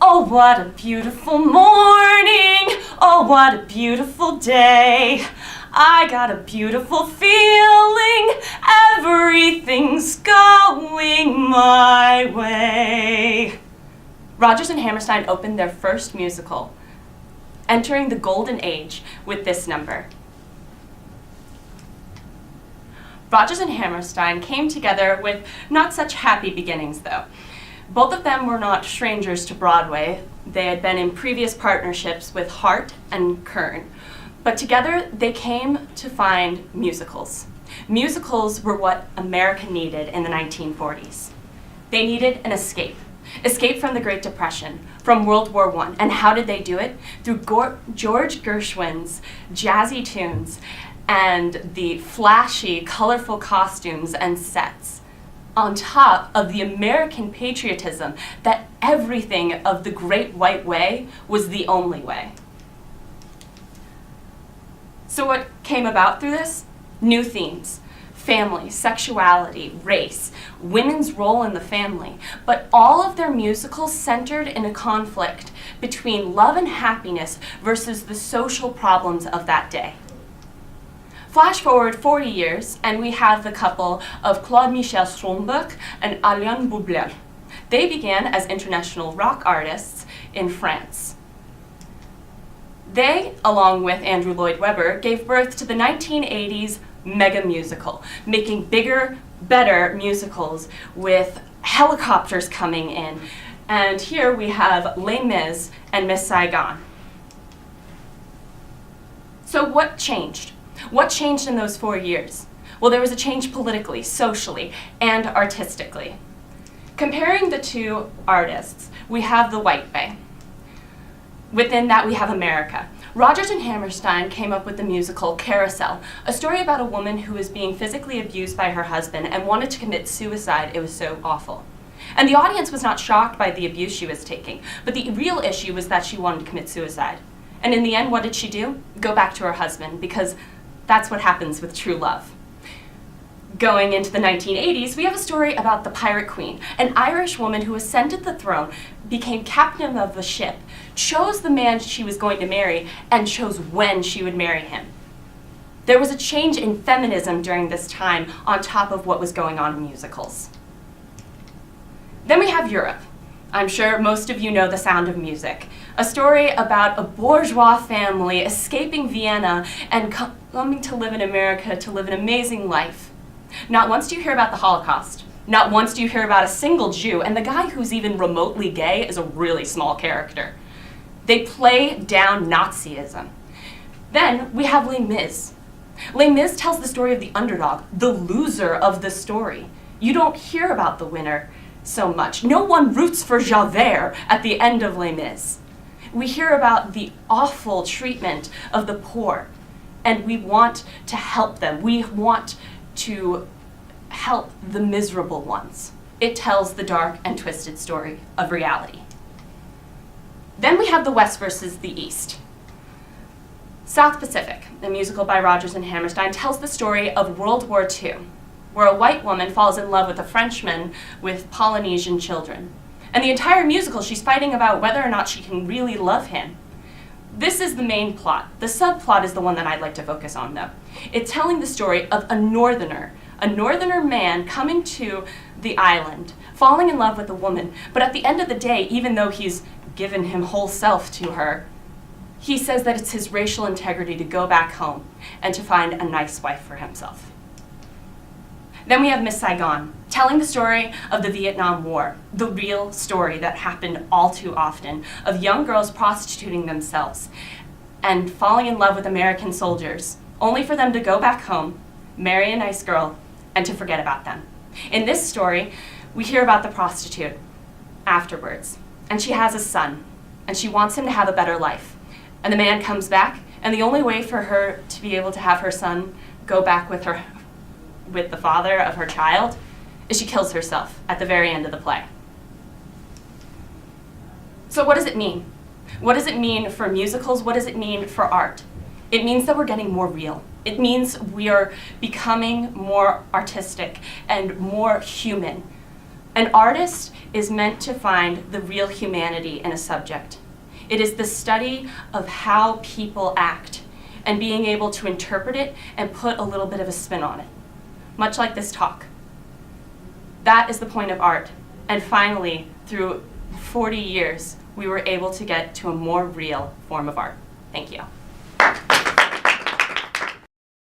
Oh, what a beautiful morning. Oh, what a beautiful day. I got a beautiful feeling. Everything's going my way. Rodgers and Hammerstein opened their first musical, entering the golden age with this number. Rodgers and Hammerstein came together with not such happy beginnings, though. Both of them were not strangers to Broadway. They had been in previous partnerships with Hart and Kern. But together, they came to find musicals. Musicals were what America needed in the 1940s. They needed an escape. Escape from the Great Depression, from World War I. And how did they do it? Through George Gershwin's jazzy tunes and the flashy, colorful costumes and sets, on top of the American patriotism that everything of the Great White Way was the only way. So what came about through this? New themes. Family, sexuality, race, women's role in the family, but all of their musicals centered in a conflict between love and happiness versus the social problems of that day. Flash forward 40 years, and we have the couple of Claude Michel Stromberg and Alain Boublil. They began as international rock artists in France. They, along with Andrew Lloyd Webber, gave birth to the 1980s mega musical, making bigger, better musicals with helicopters coming in. And here we have Les Mis and Miss Saigon. So what changed? What changed in those 4 years? Well, there was a change politically, socially, and artistically. Comparing the two artists, we have the White Way. Within that, we have America. Rodgers and Hammerstein came up with the musical Carousel, a story about a woman who was being physically abused by her husband and wanted to commit suicide. It was so awful. And the audience was not shocked by the abuse she was taking, but the real issue was that she wanted to commit suicide. And in the end, what did she do? Go back to her husband, because that's what happens with true love. Going into the 1980s, we have a story about the Pirate Queen, an Irish woman who ascended the throne, became captain of the ship, chose the man she was going to marry, and chose when she would marry him. There was a change in feminism during this time on top of what was going on in musicals. Then we have Europe. I'm sure most of you know The Sound of Music, a story about a bourgeois family escaping Vienna and coming to live in America to live an amazing life. Not once do you hear about the Holocaust. Not once do you hear about a single Jew, and the guy who's even remotely gay is a really small character. They play down Nazism. Then we have Les Mis. Les Mis tells the story of the underdog, the loser of the story. You don't hear about the winner so much. No one roots for Javert at the end of Les Mis. We hear about the awful treatment of the poor, and we want to help them. We want to help the miserable ones. It tells the dark and twisted story of reality. Then we have the West versus the East. South Pacific, a musical by Rodgers and Hammerstein, tells the story of World War II, where a white woman falls in love with a Frenchman with Polynesian children. And the entire musical, she's fighting about whether or not she can really love him. This is the main plot. The subplot is the one that I'd like to focus on, though. It's telling the story of a northerner man coming to the island, falling in love with a woman, but at the end of the day, even though he's given him whole self to her, he says that it's his racial integrity to go back home and to find a nice wife for himself. Then we have Miss Saigon, telling the story of the Vietnam War, the real story that happened all too often, of young girls prostituting themselves and falling in love with American soldiers, only for them to go back home, marry a nice girl, and to forget about them. In this story, we hear about the prostitute afterwards, and she has a son, and she wants him to have a better life. And the man comes back, and the only way for her to be able to have her son go back with the father of her child is she kills herself at the very end of the play. So what does it mean? What does it mean for musicals? What does it mean for art? It means that we're getting more real. It means we are becoming more artistic and more human. An artist is meant to find the real humanity in a subject. It is the study of how people act and being able to interpret it and put a little bit of a spin on it, much like this talk. That is the point of art. And finally, through 40 years, we were able to get to a more real form of art. Thank you.